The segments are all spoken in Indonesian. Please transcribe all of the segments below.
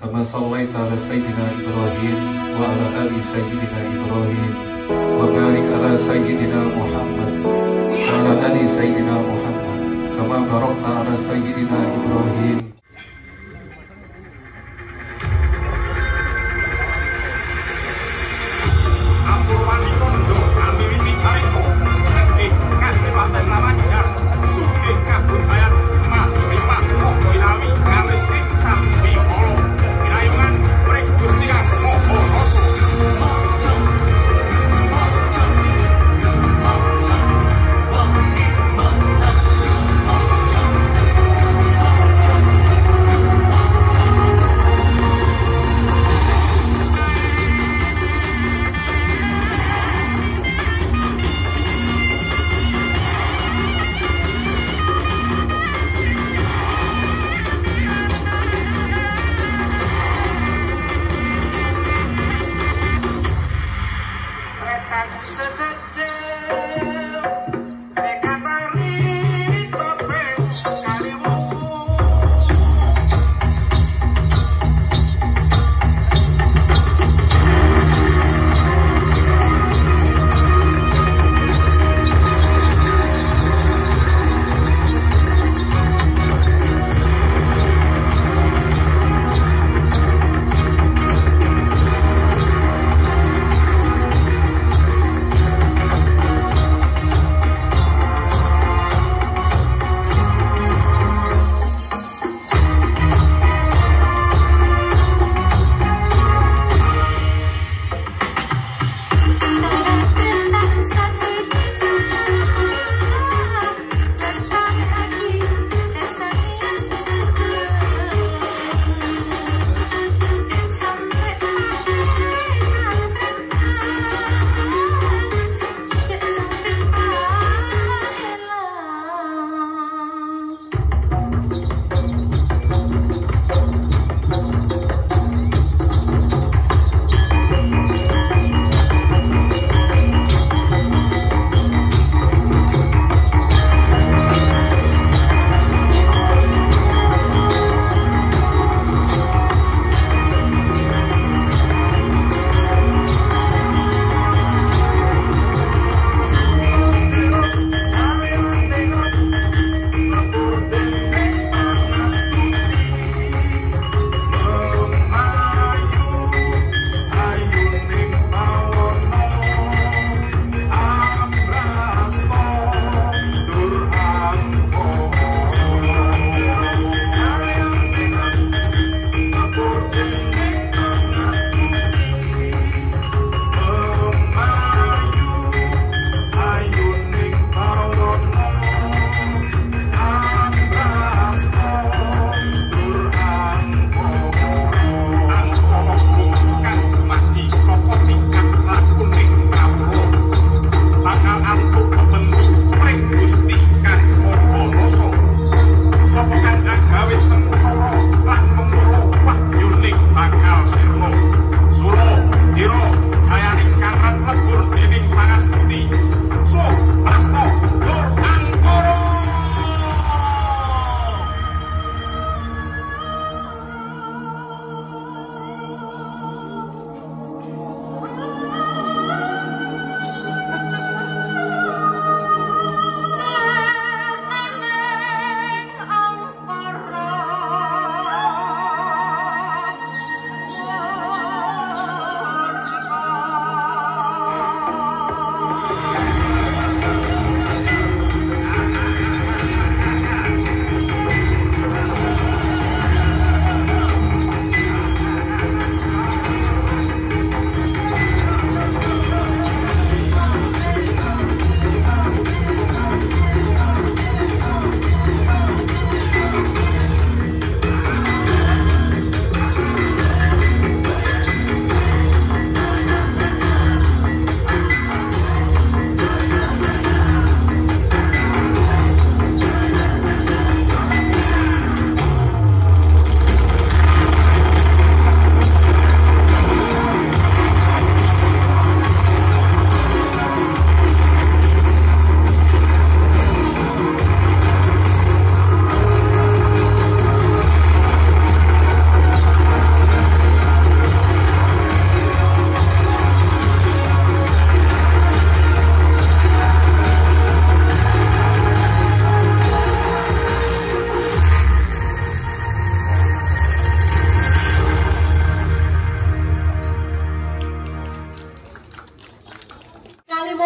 كما صليت على سيدنا إبراهيم وعلى آل سيدنا إبراهيم وبارك على سيدنا محمد وعلى آل سيدنا محمد كما باركت على سيدنا إبراهيم.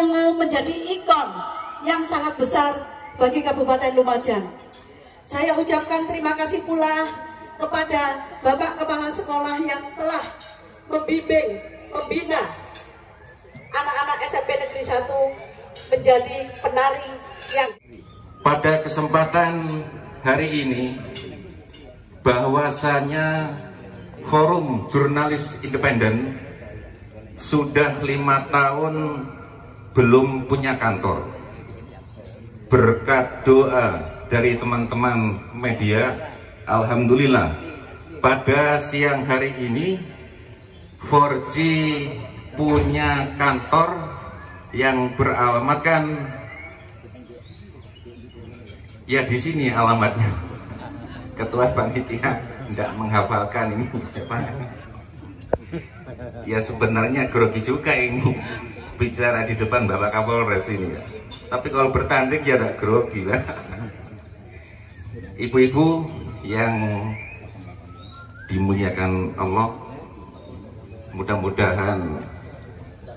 Wungu menjadi ikon yang sangat besar bagi Kabupaten Lumajang. Saya ucapkan terima kasih pula kepada Bapak Kepala Sekolah yang telah membimbing, membina anak-anak SMP Negeri 1 menjadi penari yang... Pada kesempatan hari ini, bahwasanya Forum Jurnalis Independen sudah 5 tahun belum punya kantor. Berkat doa dari teman-teman media, alhamdulillah pada siang hari ini 4G punya kantor yang beralamatkan ya di sini alamatnya. Ketua panitia tidak menghafalkan ini, Pak. Ya sebenarnya grogi juga ini bicara di depan Bapak Kapolres ini ya. Tapi kalau bertanding ya tidak grogi lah. Ibu-ibu yang dimuliakan Allah, mudah-mudahan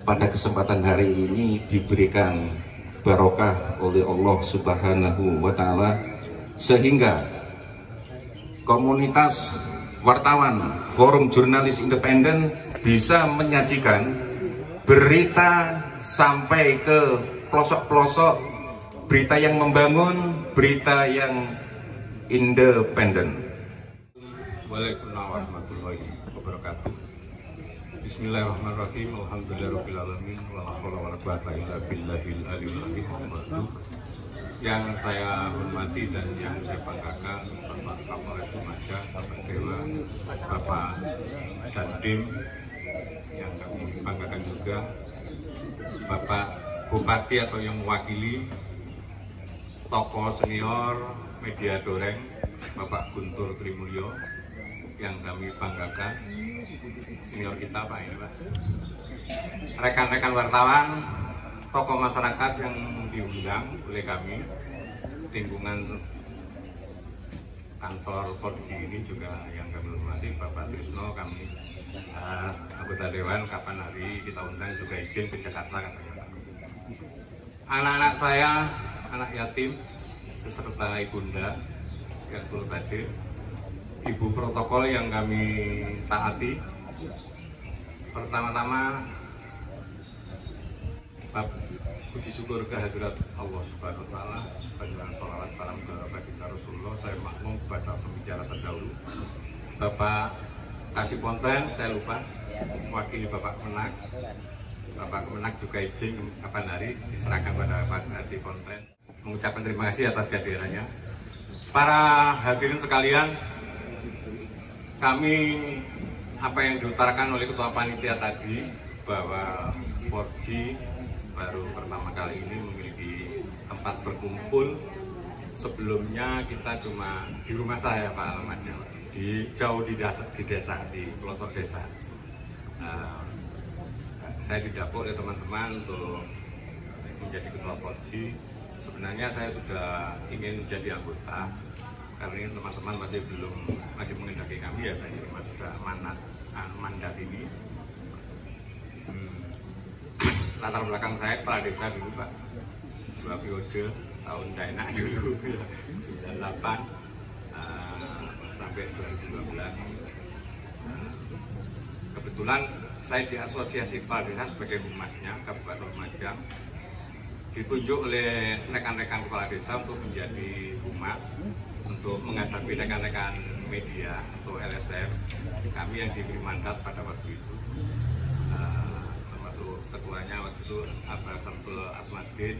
pada kesempatan hari ini diberikan barokah oleh Allah Subhanahu wa Ta'ala, sehingga komunitas wartawan Forum Jurnalis Independen bisa menyajikan berita sampai ke pelosok-pelosok, berita yang membangun, berita yang independen. Waalaikumsalam warahmatullahi wabarakatuh. Bismillahirrahmanirrahim. Alhamdulillahirabbil alamin. Wala haula wala quwwata illa billahil aliyil azim. Yang saya hormati dan yang saya banggakan Bapak Kapolres Lumajang, Bapak Dewa, Bapak Dandim, yang kami banggakan juga Bapak Bupati atau yang mewakili tokoh senior media Doreng, Bapak Guntur Trimulyo, yang kami banggakan, senior kita Pak ini Pak, rekan-rekan wartawan, tokoh masyarakat yang diundang oleh kami, lingkungan kantor 4G ini juga yang kami hormati, Bapak Trisno, kami anggota Dewan, kapan hari kita undang juga izin ke Jakarta katanya Pak. Anak-anak saya, anak yatim, beserta ibunda yang turut hadir, ibu protokol yang kami taati. Pertama-tama puji syukur kehadirat Allah Subhanahu wa Ta'ala, panjang sholawat salam kepada baginda Rasulullah. Saya maklum kepada pembicara terdahulu, Bapak Kasih Ponten, saya lupa mewakili Bapak Kemenak. Bapak Kemenak juga izin kapan hari diserahkan pada Bapak Kasih Ponten. Mengucapkan terima kasih atas kehadirannya. Para hadirin sekalian, kami apa yang diutarakan oleh Ketua Panitia tadi, bahwa 4G baru pertama kali ini memiliki tempat berkumpul. Sebelumnya kita cuma di rumah saya Pak, alamatnya jauh di desa, di pelosok desa. Saya didapuk oleh teman-teman untuk menjadi Ketua 4G. Sebenarnya saya sudah ingin menjadi anggota, karena ini teman-teman masih mengendaki kami, ya saya terima sudah mandat ini. Latar belakang saya kepala desa dulu Pak, 2 periode, tahun Daenak dulu 98 sampai 2012. Kebetulan saya di asosiasi kepala desa sebagai humasnya Kabupaten Lumajang, ditunjuk oleh rekan-rekan kepala desa untuk menjadi humas, untuk menghadapi rekan-rekan media atau LSM kami yang diberi mandat pada waktu itu. Ketuanya waktu itu Abah Samsul Asmadin,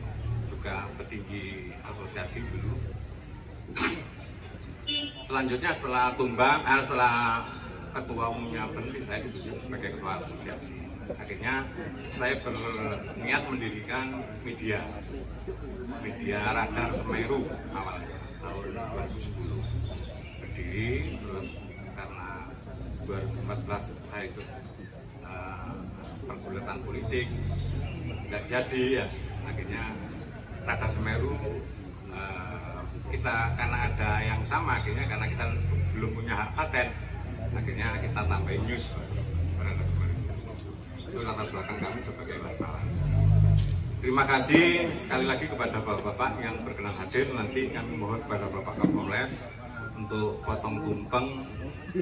juga petinggi asosiasi dulu. Selanjutnya setelah setelah ketua umumnya berhenti, saya ditunjuk sebagai ketua asosiasi. Akhirnya saya berniat mendirikan media Radar Semeru awalnya tahun 2010 berdiri, terus karena 2014 saya ikut pergulatan politik nggak jadi ya, akhirnya Radar Semeru kita karena ada yang sama, akhirnya karena kita belum punya hak paten, akhirnya kita tambahin news Radar Semeru. Itu latar belakang kami sebagai wartawan. Terima kasih sekali lagi kepada bapak-bapak yang berkenan hadir. Nanti kami mohon kepada Bapak Kapolres untuk potong tumpeng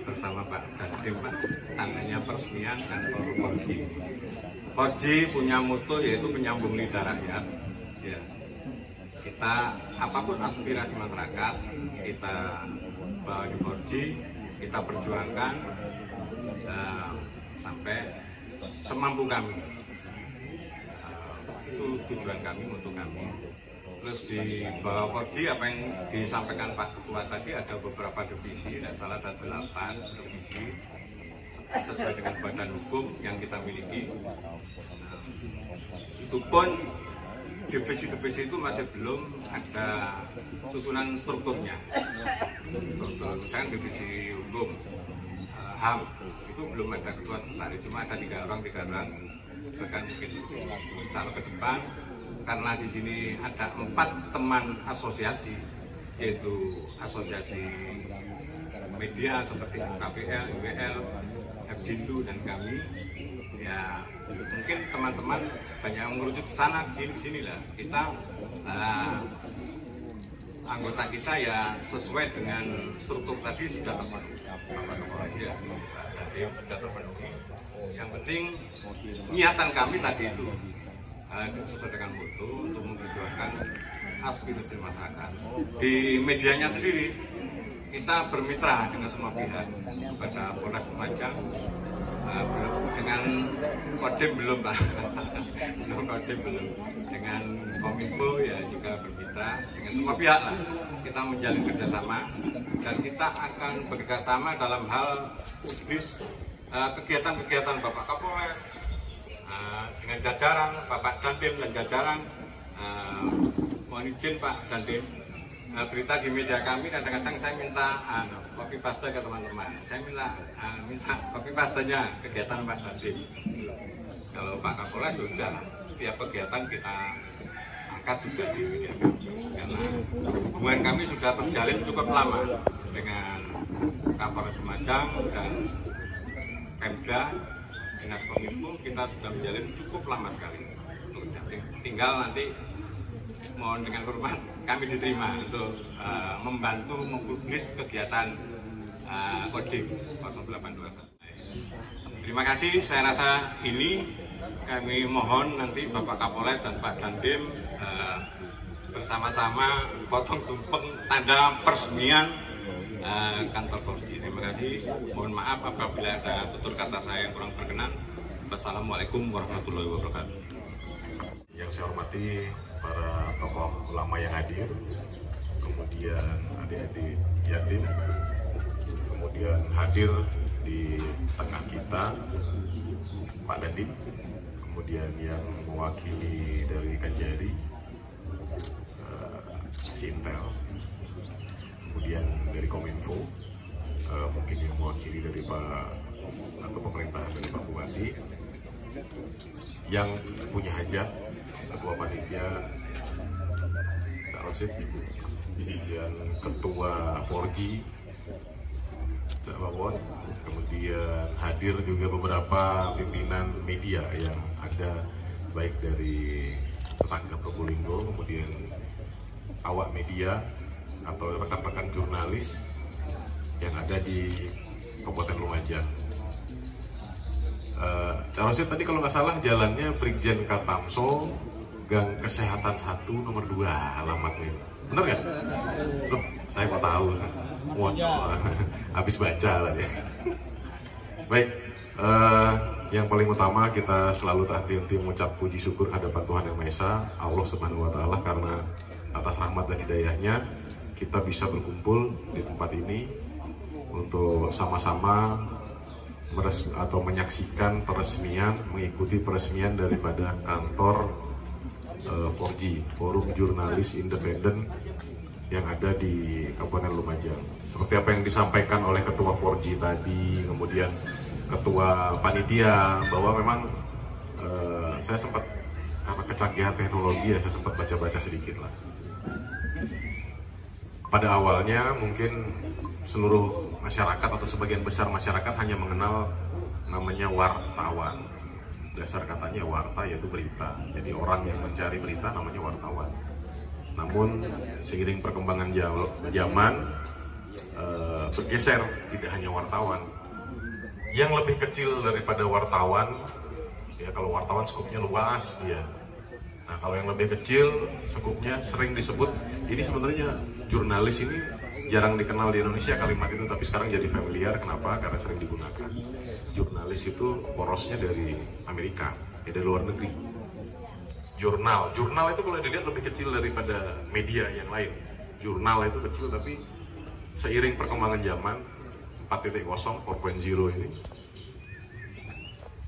bersama Pak Dandim, Pak, tandanya peresmian kantor Forji. Forji punya moto yaitu penyambung lidah rakyat. Ya. Kita apapun aspirasi masyarakat kita bawa di Forji, kita perjuangkan sampai semampu kami. Itu tujuan kami, untuk kami. Terus di bawah Forji apa yang disampaikan Pak Ketua tadi, ada beberapa divisi, tidak salah ada 8 divisi sesuai dengan badan hukum yang kita miliki. Itu pun divisi-divisi itu masih belum ada susunan strukturnya. Misalkan divisi hukum, HAM itu belum ada ketua sekretaris, cuma ada 3 orang. Bahkan mungkin insya ke depan, karena di sini ada 4 teman asosiasi, yaitu asosiasi media seperti KPL, IWL, FJINDU dan kami. Ya mungkin teman-teman banyak yang merujuk ke sana, sini lah. Kita anggota kita ya sesuai dengan struktur tadi sudah terpenuhi. Sudah terpenuhi. Yang penting niatan kami tadi itu sesuai dengan mutu untuk memperjuangkan aspirasi masyarakat. Di medianya sendiri kita bermitra dengan semua pihak, kepada Polres Lumajang, dengan Kodim belum Pak, belum, dengan Kominfo ya juga bermitra dengan semua pihak lah. Kita menjalin kerjasama dan kita akan bekerjasama dalam hal kegiatan-kegiatan Bapak Kapolres dengan jajaran Bapak Dandim dan jajaran. Mohon izin Pak Dandim, berita di media kami kadang-kadang saya minta copy paste ke teman-teman. Saya minta copy pastenya kegiatan Pak Dandim. Kalau Pak Kapolres sudah setiap kegiatan kita angkat sudah di media kami. Karena hubungan kami sudah terjalin cukup lama dengan Kapolres Lumajang dan Pemda, Dinas Kominfo, kita sudah menjalin cukup lama sekali. Tinggal nanti mohon dengan hormat kami diterima untuk membantu mempublis kegiatan Kodim 0821. Terima kasih. Saya rasa ini kami mohon nanti Bapak Kapolres dan Pak Dandim bersama-sama potong tumpeng tanda peresmian kantor Forji. Terima kasih. Mohon maaf apabila ada tutur kata saya yang kurang berkenan. Wassalamualaikum warahmatullahi wabarakatuh. Yang saya hormati para tokoh ulama yang hadir, kemudian adik-adik yatim, kemudian hadir di tengah kita Pak Dandim, kemudian yang mewakili dari Kajari, Sintel, kemudian dari Kominfo, mungkin yang mewakili dari Pak atau pemerintah dari Pak Bupati, yang punya hajat, Ketua Panitia Cak Rosid, kemudian Ketua Forji Cak Wawon, kemudian hadir juga beberapa pimpinan media yang ada, baik dari tetangga Probolinggo, kemudian awak media atau rekan-rekan jurnalis yang ada di Kabupaten Lumajang. Cak Rosid tadi kalau nggak salah jalannya Brigjen Katamso, Gang Kesehatan 1 nomor 2 alamatnya. Bener nggak? Loh, saya kok tahu. Habis baca lah ya. Baik, yang paling utama kita selalu hati-hati mengucap puji syukur hadapan Tuhan Yang Maha Esa, Allah Subhanahu Wa Taala, karena atas rahmat dan hidayahnya kita bisa berkumpul di tempat ini untuk sama-sama menyaksikan peresmian, mengikuti peresmian daripada kantor Forji, Forum Jurnalis Independen yang ada di Kabupaten Lumajang. Seperti apa yang disampaikan oleh Ketua Forji tadi, kemudian Ketua Panitia, bahwa memang saya sempat, karena kecanggihan teknologi ya, saya sempat baca-baca sedikit lah. Pada awalnya mungkin seluruh masyarakat atau sebagian besar masyarakat hanya mengenal namanya wartawan. dasar katanya warta yaitu berita. Jadi orang yang mencari berita namanya wartawan. Namun seiring perkembangan zaman bergeser, tidak hanya wartawan. Yang lebih kecil daripada wartawan, ya kalau wartawan skupnya luas dia. Nah kalau yang lebih kecil skupnya sering disebut, ini sebenarnya jurnalis ini jarang dikenal di Indonesia kalimat itu, tapi sekarang jadi familiar. Kenapa? Karena sering digunakan. Jurnalis itu porosnya dari Amerika, ya dari luar negeri. Jurnal itu kalau dilihat lebih kecil daripada media yang lain. Jurnal itu kecil, tapi seiring perkembangan zaman 4.0, 4.0 ini,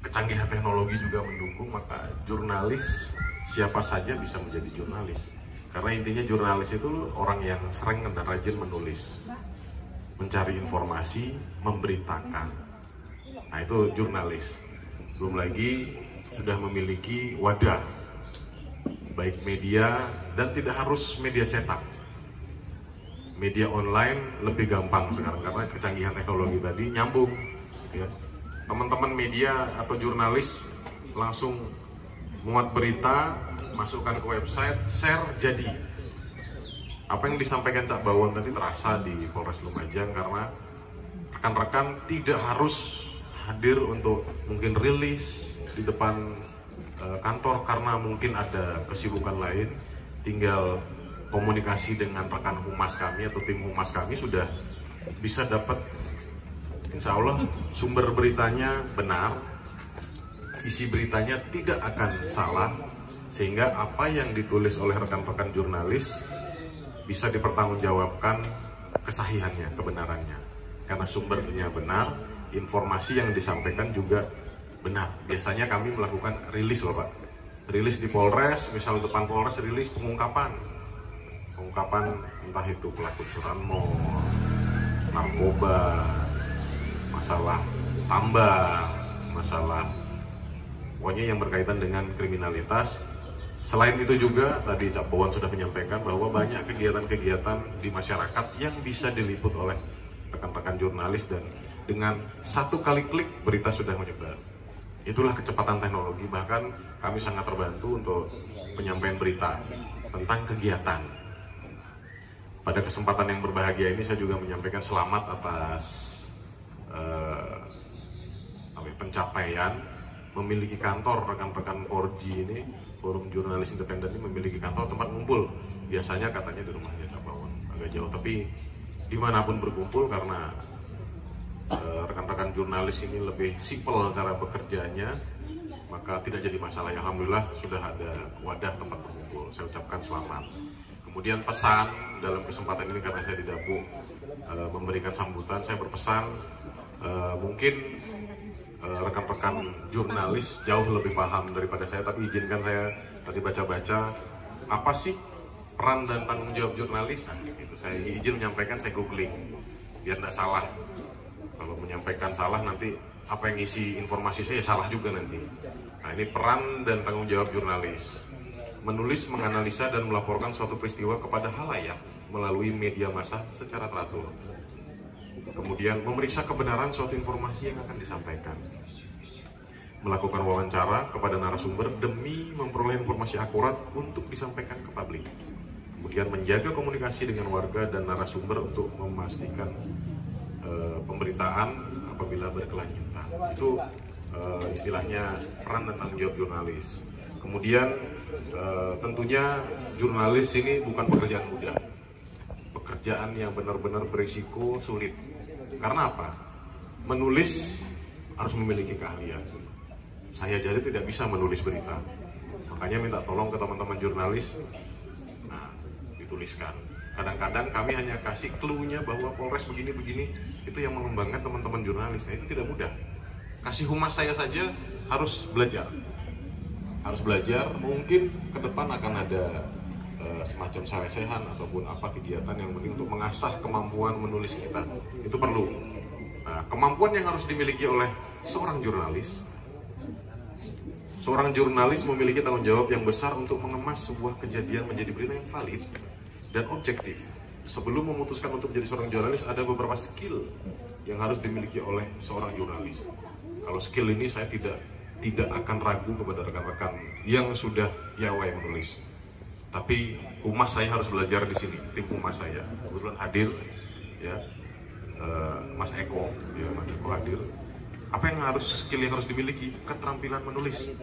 kecanggihan teknologi juga mendukung, maka jurnalis siapa saja bisa menjadi jurnalis. Karena intinya jurnalis itu orang yang sering dan rajin menulis, mencari informasi, memberitakan. Nah itu jurnalis. Belum lagi sudah memiliki wadah, baik media dan tidak harus media cetak. Media online lebih gampang sekarang karena kecanggihan teknologi tadi nyambung. Ya. Teman-teman media atau jurnalis langsung muat berita, masukkan ke website, share, jadi. Apa yang disampaikan Cak Bawon tadi terasa di Polres Lumajang karena rekan-rekan tidak harus hadir untuk mungkin rilis di depan kantor karena mungkin ada kesibukan lain. Tinggal komunikasi dengan rekan humas kami atau tim humas kami sudah bisa dapat, insya Allah sumber beritanya benar, isi beritanya tidak akan salah, sehingga apa yang ditulis oleh rekan-rekan jurnalis bisa dipertanggungjawabkan kesahihannya, kebenarannya. Karena sumbernya benar, informasi yang disampaikan juga benar. Biasanya kami melakukan rilis loh Pak. Rilis di Polres, misal depan Polres rilis pengungkapan entah itu pelaku curanmor, narkoba, masalah tambang, masalah pokoknya yang berkaitan dengan kriminalitas. Selain itu juga tadi Cak Bawon sudah menyampaikan bahwa banyak kegiatan-kegiatan di masyarakat yang bisa diliput oleh rekan-rekan jurnalis dan dengan satu kali klik berita sudah menyebar. Itulah kecepatan teknologi, bahkan kami sangat terbantu untuk penyampaian berita tentang kegiatan. Pada kesempatan yang berbahagia ini saya juga menyampaikan selamat atas pencapaian memiliki kantor. Rekan-rekan 4G ini, Forum Jurnalis Independen ini memiliki kantor tempat ngumpul. Biasanya katanya di rumahnya Cak Bawon, agak jauh, tapi dimanapun berkumpul karena rekan-rekan jurnalis ini lebih simpel cara bekerjanya, maka tidak jadi masalah. Alhamdulillah sudah ada wadah tempat berkumpul. Saya ucapkan selamat. Kemudian pesan dalam kesempatan ini karena saya di Dapu memberikan sambutan, saya berpesan mungkin rekan-rekan jurnalis jauh lebih paham daripada saya, tapi izinkan saya tadi baca-baca apa sih peran dan tanggung jawab jurnalis. Nah, gitu. Saya izin menyampaikan, saya googling biar tidak salah. Kalau menyampaikan salah nanti apa yang isi informasi saya salah juga nanti. Nah ini peran dan tanggung jawab jurnalis: menulis, menganalisa dan melaporkan suatu peristiwa kepada halayak melalui media massa secara teratur. Kemudian memeriksa kebenaran suatu informasi yang akan disampaikan, melakukan wawancara kepada narasumber demi memperoleh informasi akurat untuk disampaikan ke publik. Kemudian menjaga komunikasi dengan warga dan narasumber untuk memastikan pemberitaan apabila berkelanjutan. Itu istilahnya peran dan tanggung jawab jurnalis. Kemudian tentunya jurnalis ini bukan pekerjaan mudah, pekerjaan yang benar-benar berisiko, sulit. Karena apa? Menulis harus memiliki keahlian. Saya jadi tidak bisa menulis berita, makanya minta tolong ke teman-teman jurnalis. Nah, dituliskan. Kadang-kadang kami hanya kasih clue-nya bahwa Polres begini-begini, itu yang mengembangkan teman-teman jurnalis. Nah, itu tidak mudah. Kasih humas saya saja harus belajar. Harus belajar, mungkin ke depan akan ada semacam salesehan ataupun apa kegiatan yang penting untuk mengasah kemampuan menulis kita. Itu perlu. Nah, kemampuan yang harus dimiliki oleh seorang jurnalis. Seorang jurnalis memiliki tanggung jawab yang besar untuk mengemas sebuah kejadian menjadi berita yang valid dan objektif. Sebelum memutuskan untuk menjadi seorang jurnalis, ada beberapa skill yang harus dimiliki oleh seorang jurnalis. Kalau skill ini saya tidak tidak akan ragu kepada rekan-rekan yang sudah piawai menulis. Tapi humas saya harus belajar di sini, tim humas saya kebetulan hadir, ya, Mas Eko, ya, Mas Eko hadir. Apa yang skill yang harus dimiliki? Keterampilan menulis,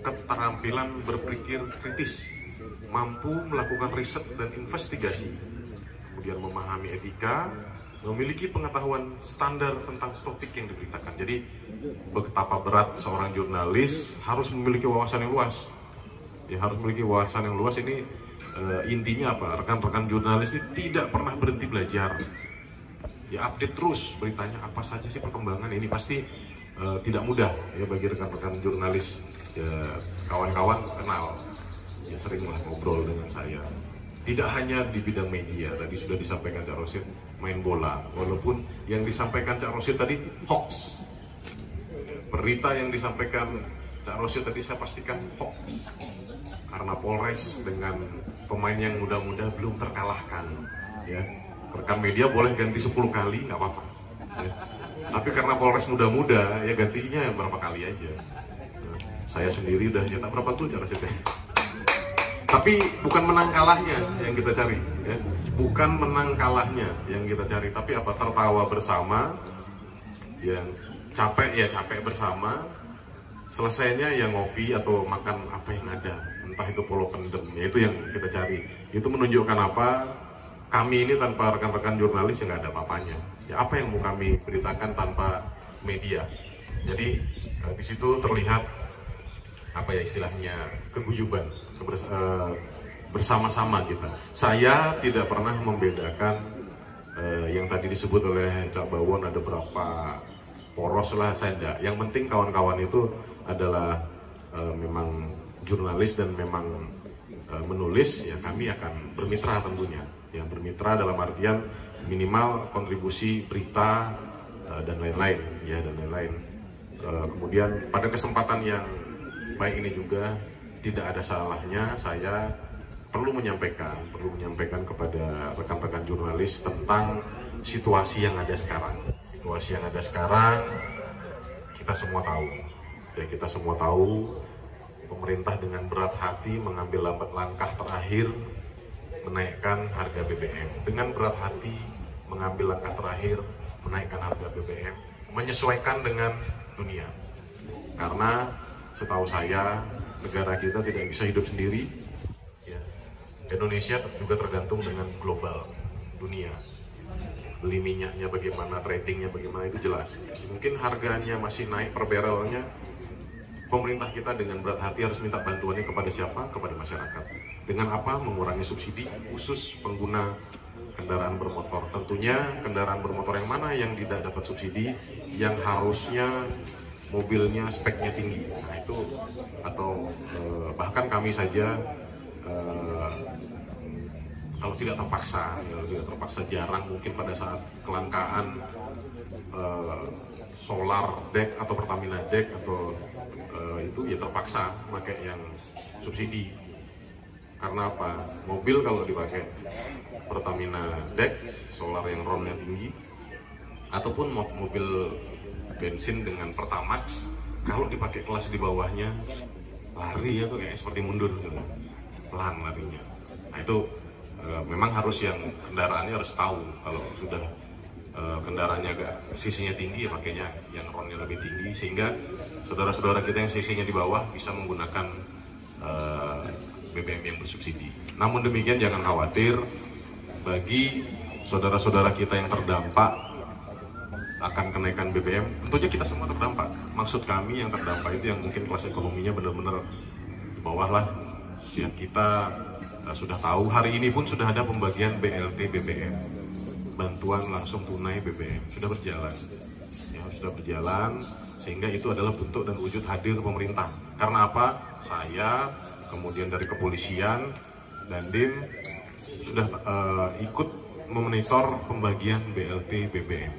keterampilan berpikir kritis, mampu melakukan riset dan investigasi, kemudian memahami etika, memiliki pengetahuan standar tentang topik yang diberitakan. Jadi betapa berat seorang jurnalis harus memiliki wawasan yang luas. Ya, harus memiliki wawasan yang luas. Ini intinya apa? Rekan-rekan jurnalis ini tidak pernah berhenti belajar. Ya, update terus beritanya, apa saja sih perkembangan ini. Pasti tidak mudah ya bagi rekan-rekan jurnalis. Ya, kawan-kawan kenal, ya, sering ngobrol dengan saya. Tidak hanya di bidang media, tadi sudah disampaikan Cak Rosid, main bola. Walaupun yang disampaikan Cak Rosid tadi hoax. Berita yang disampaikan Cak Rosid tadi saya pastikan hoax. Karena Polres dengan pemain yang muda-muda belum terkalahkan. Ya, rekan media boleh ganti 10 kali, nggak apa-apa. Ya. Tapi karena Polres muda-muda, ya gantinya berapa kali aja. Nah, saya sendiri udah nyetak berapa gol Cak Rosid. Tapi bukan menang kalahnya yang kita cari, ya. Bukan menang kalahnya yang kita cari, tapi apa? Tertawa bersama, yang capek ya capek bersama, selesainya ya ngopi atau makan apa yang ada, entah itu polo kendem, ya itu yang kita cari. Itu menunjukkan apa? Kami ini tanpa rekan-rekan jurnalis ya nggak ada apa-apanya. Ya apa yang mau kami beritakan tanpa media? Jadi di situ terlihat apa ya istilahnya keguyuban bersama-sama kita. Saya tidak pernah membedakan yang tadi disebut oleh Cak Bawon ada berapa poros lah, saya tidak. Yang penting kawan-kawan itu adalah memang jurnalis dan memang menulis, ya kami akan bermitra tentunya. Ya, bermitra dalam artian minimal kontribusi berita dan lain-lain, ya dan lain-lain. Kemudian pada kesempatan yang baik ini juga tidak ada salahnya saya perlu menyampaikan kepada rekan-rekan jurnalis tentang situasi yang ada sekarang. Situasi yang ada sekarang kita semua tahu. Ya, kita semua tahu pemerintah dengan berat hati mengambil langkah terakhir menaikkan harga BBM. Dengan berat hati mengambil langkah terakhir menaikkan harga BBM, menyesuaikan dengan dunia. Karena setahu saya negara kita tidak bisa hidup sendiri. Ya. Indonesia juga tergantung dengan global dunia. Beli minyaknya bagaimana, tradingnya bagaimana itu jelas. Mungkin harganya masih naik per barrelnya. Pemerintah kita dengan berat hati harus minta bantuannya kepada siapa? Kepada masyarakat. Dengan apa? Mengurangi subsidi khusus pengguna kendaraan bermotor. Tentunya kendaraan bermotor yang mana yang tidak dapat subsidi, yang harusnya mobilnya speknya tinggi. Nah itu, atau bahkan kami saja kalau tidak terpaksa jarang mungkin pada saat kelangkaan solar deck atau Pertamina deck atau itu ya terpaksa pakai yang subsidi. Karena apa? Mobil kalau dipakai Pertamina deck solar yang RON-nya tinggi ataupun mobil bensin dengan Pertamax, kalau dipakai kelas di bawahnya lari ya tuh kayak seperti mundur gitu. Pelan larinya. Nah itu memang harus yang kendaraannya harus tahu kalau sudah kendaraannya agak sisinya tinggi ya pakainya yang RON-nya lebih tinggi, sehingga saudara-saudara kita yang sisinya di bawah bisa menggunakan BBM yang bersubsidi. Namun demikian jangan khawatir, bagi saudara-saudara kita yang terdampak akan kenaikan BBM, tentunya kita semua terdampak. Maksud kami yang terdampak itu yang mungkin kelas ekonominya benar-benar di bawah lah. Ya, kita sudah tahu hari ini pun sudah ada pembagian BLT BBM, bantuan langsung tunai BBM sudah berjalan. Ya, sudah berjalan, sehingga itu adalah bentuk dan wujud hadir pemerintah. Karena apa? Saya, kemudian dari kepolisian dan DIM sudah ikut memonitor pembagian BLT BBM.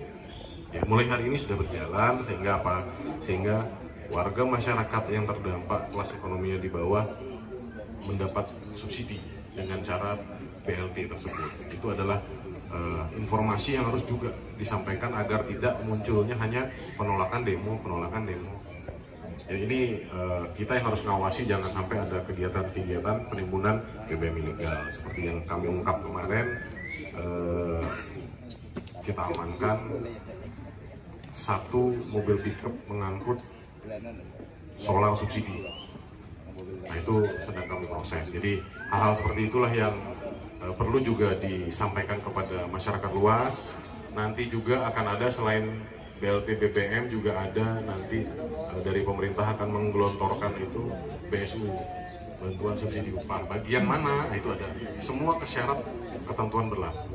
Ya, mulai hari ini sudah berjalan, sehingga apa? Sehingga warga masyarakat yang terdampak kelas ekonominya di bawah mendapat subsidi dengan cara BLT tersebut. Itu adalah informasi yang harus juga disampaikan agar tidak munculnya hanya penolakan demo. Ya ini kita yang harus ngawasi jangan sampai ada kegiatan-kegiatan penimbunan BBM ilegal seperti yang kami ungkap kemarin. Kita amankan 1 mobil pickup mengangkut solar subsidi. Nah itu sedang kami proses. Jadi hal-hal seperti itulah yang perlu juga disampaikan kepada masyarakat luas. Nanti juga akan ada selain BLT BBM juga ada nanti dari pemerintah akan menggelontorkan itu BSU, bantuan subsidi upah. Bagi yang mana itu ada semua kesyarat ketentuan berlaku.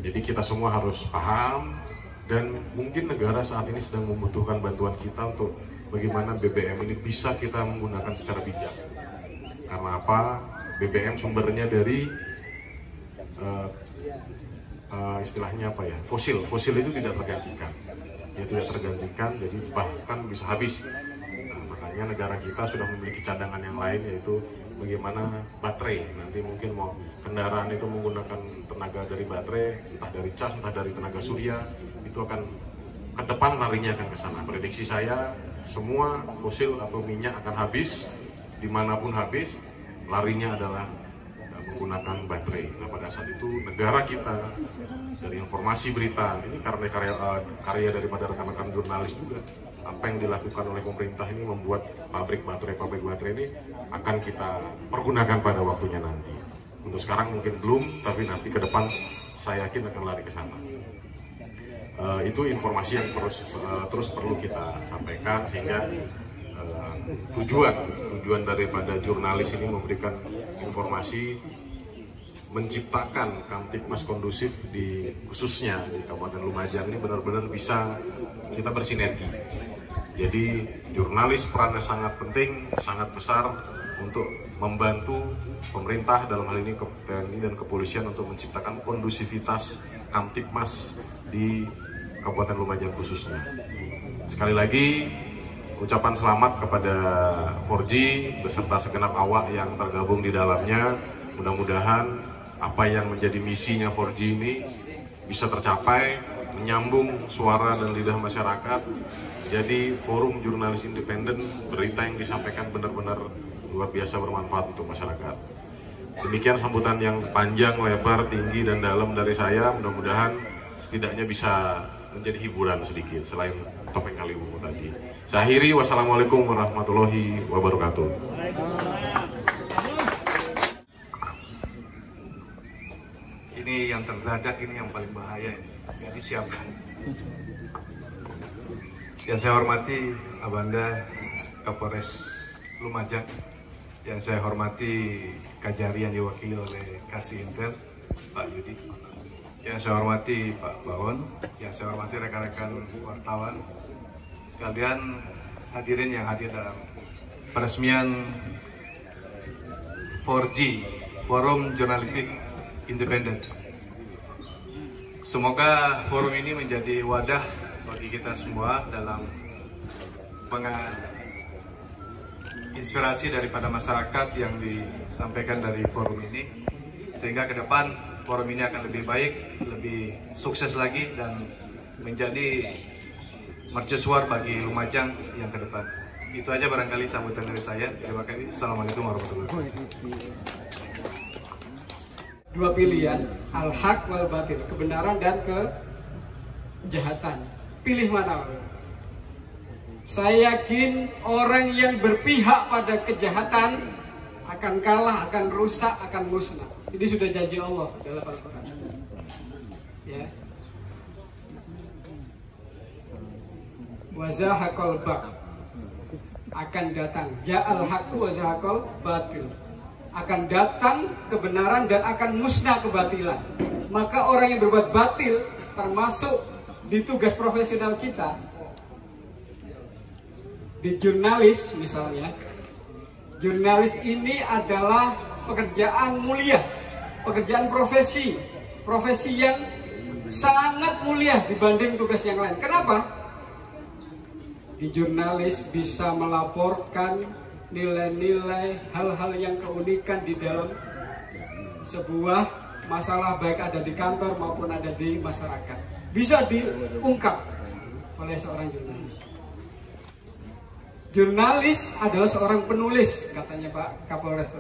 Jadi kita semua harus paham dan mungkin negara saat ini sedang membutuhkan bantuan kita untuk bagaimana BBM ini bisa kita menggunakan secara bijak. Karena apa? BBM sumbernya dari istilahnya apa ya? Fosil itu tidak tergantikan. Ya tidak tergantikan, jadi bahkan bisa habis. Nah, makanya negara kita sudah memiliki cadangan yang lain, yaitu bagaimana baterai. Nanti mungkin mau kendaraan itu menggunakan tenaga dari baterai, entah dari cas, entah dari tenaga surya, itu akan ke depan larinya akan ke sana. Prediksi saya, semua fosil atau minyak akan habis, dimanapun habis, larinya adalah menggunakan baterai. Nah pada saat itu negara kita dari informasi berita ini karena karya daripada rekan-rekan jurnalis juga, apa yang dilakukan oleh pemerintah ini membuat pabrik baterai ini akan kita pergunakan pada waktunya nanti. Untuk sekarang mungkin belum, tapi nanti ke depan saya yakin akan lari ke sana. Itu informasi yang terus perlu kita sampaikan sehingga tujuan daripada jurnalis ini memberikan informasi, menciptakan Kamtibmas kondusif di khususnya di Kabupaten Lumajang ini benar-benar bisa kita bersinergi. Jadi jurnalis perannya sangat penting, sangat besar untuk membantu pemerintah dalam hal ini TNI dan kepolisian untuk menciptakan kondusivitas Kamtibmas di Kabupaten Lumajang khususnya. Sekali lagi ucapan selamat kepada 4G beserta segenap awak yang tergabung di dalamnya. Mudah-mudahan apa yang menjadi misinya 4G ini bisa tercapai, menyambung suara dan lidah masyarakat. Jadi forum jurnalis independen, berita yang disampaikan benar-benar luar biasa bermanfaat untuk masyarakat. Demikian sambutan yang panjang, lebar, tinggi, dan dalam dari saya. Mudah-mudahan setidaknya bisa menjadi hiburan sedikit selain topeng Kaliwungu tadi. Saya akhiri, wassalamualaikum warahmatullahi wabarakatuh. Ini yang terdadak, ini yang paling bahaya, ya disiapkan. Yang saya hormati Abanda Kapolres Lumajang, yang saya hormati Kajari yang diwakili oleh Kasih Intel Pak Yudi, yang saya hormati Pak Bawon, yang saya hormati rekan-rekan wartawan sekalian, hadirin yang hadir dalam peresmian 4G Forum Jurnalistik Independen. Semoga forum ini menjadi wadah bagi kita semua dalam inspirasi daripada masyarakat yang disampaikan dari forum ini, sehingga ke depan forum ini akan lebih baik, lebih sukses lagi, dan menjadi mercusuar bagi Lumajang yang ke depan. Itu aja barangkali sambutan dari saya. Terima kasih. Assalamualaikum warahmatullahi wabarakatuh. Dua pilihan, al-haq wal batil, kebenaran dan kejahatan. Pilih mana? Saya yakin orang yang berpihak pada kejahatan akan kalah, akan rusak, akan musnah. Ini sudah janji Allah dalam Al-Quran. Ya. Wa zahaqal batil, akan datang. Ja'al haqqu wa zahaqal batil. Akan datang kebenaran dan akan musnah kebatilan. Maka orang yang berbuat batil, termasuk di tugas profesional kita, di jurnalis misalnya, jurnalis ini adalah pekerjaan mulia, pekerjaan profesi yang sangat mulia dibanding tugas yang lain. Kenapa? Di jurnalis bisa melaporkan nilai-nilai, hal-hal yang keunikan di dalam sebuah masalah, baik ada di kantor maupun ada di masyarakat, bisa diungkap oleh seorang jurnalis. Jurnalis adalah seorang penulis, katanya Pak Kapolres.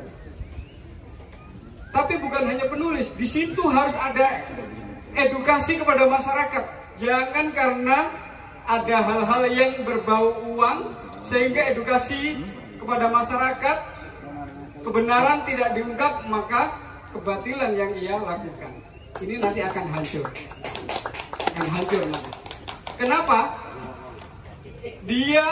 Tapi bukan hanya penulis, di situ harus ada edukasi kepada masyarakat. Jangan karena ada hal-hal yang berbau uang sehingga edukasi kepada masyarakat, kebenaran tidak diungkap, maka kebatilan yang ia lakukan ini nanti akan hancur. Akan hancur nanti. Kenapa? Dia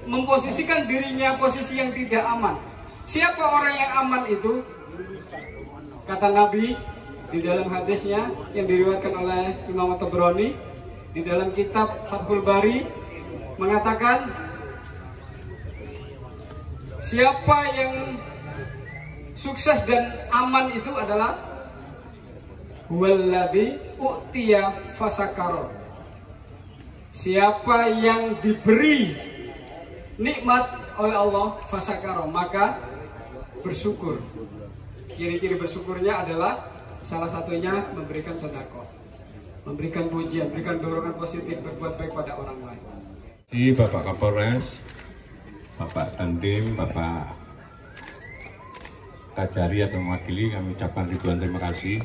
memposisikan dirinya posisi yang tidak aman. Siapa orang yang aman itu? Kata Nabi di dalam hadisnya yang diriwayatkan oleh Imam Tabrani di dalam kitab Fathul Bari mengatakan, siapa yang sukses dan aman itu adalah huwallazi u'tiya fasakaro. Siapa yang diberi nikmat oleh Allah fasakaro, maka bersyukur. Ciri-ciri bersyukurnya adalah salah satunya memberikan sedekah, memberikan pujian, memberikan dorongan positif, berbuat baik pada orang lain. Di Bapak Kapolres, Bapak Dandim, Bapak Kajari atau mewakili, kami ucapkan ribuan terima kasih.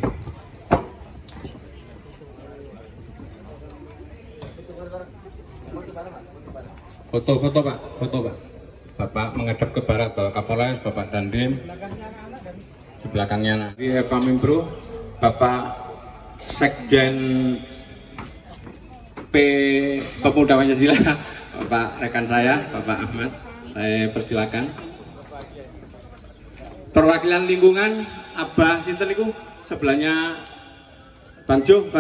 Foto-foto Pak, foto Pak. Bapak menghadap ke barat, Bapak Kapolres, Bapak Dandim. Di belakangnya nanti Pak Mimpro, Bapak Sekjen Pemuda Pancasila, Bapak rekan saya, Bapak Ahmad, saya persilakan. Perwakilan lingkungan, Abah Sinten niku sebelahnya Bang Jo,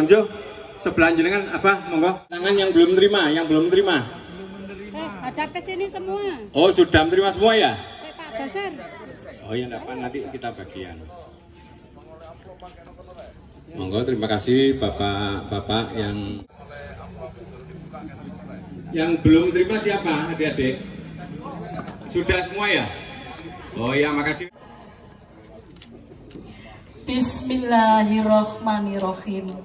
sebelah jenengan Abah, monggo. Tangan yang belum terima, Ada ke sini semua. Oh, sudah menerima semua ya? Pak Dasar. Oh ya, dapat nanti kita bagian. Monggo, terima kasih bapak-bapak yang belum terima siapa adik-adik? Sudah semua ya? Oh ya, makasih. Bismillahirrahmanirrahim.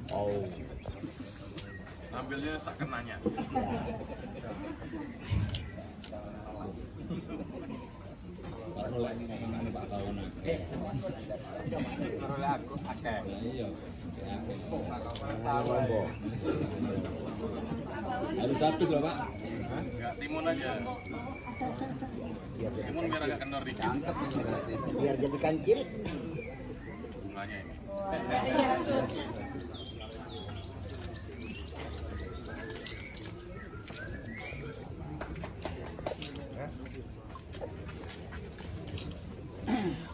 Oh, ambilnya sakenanya. Harus habis loh Pak. Enggak, timun aja. Timun biar agak kendor dikit. Biar jadi kancil. Bunganya ini.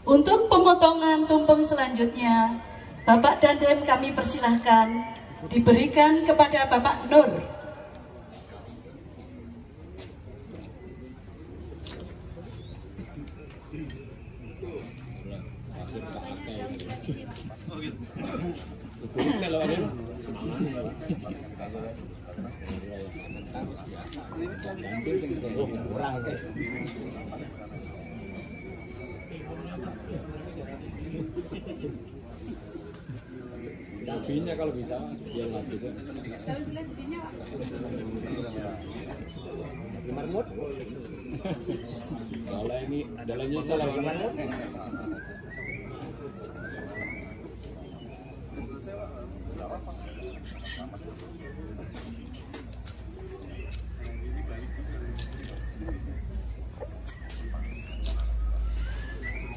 Untuk pemotongan tumpeng selanjutnya, Bapak Dandim kami persilahkan diberikan kepada Bapak Nur. Cabinya kalau bisa biar habis ya. Marmut. Kalau ini dalamnya salah marmut.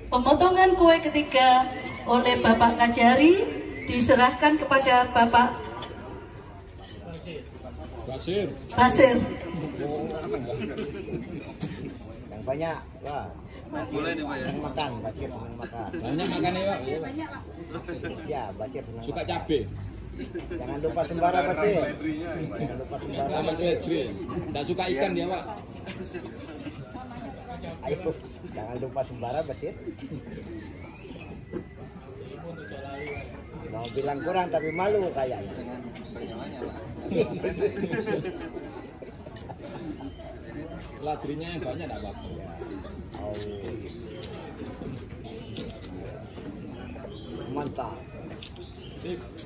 Pemotongan kue ketiga oleh Bapak Kajari diserahkan kepada Bapak Basir. Yang banyak, Pak. Boleh nih Pak ya. Senang makan, Basir senang makan. Banyak makannya Pak. Ya, Basir senang Suka makan. cabai. Jangan lupa sembara, Basir. Jangan lupa sembara. Sama seledri. Tidak suka ikan dia Pak. Ayo, jangan lupa sembara, Basir. Mau bilang kurang tapi malu kayaknya. Seladrinya yang banyak tidak apa-apa. Oh. Mantap. Sip.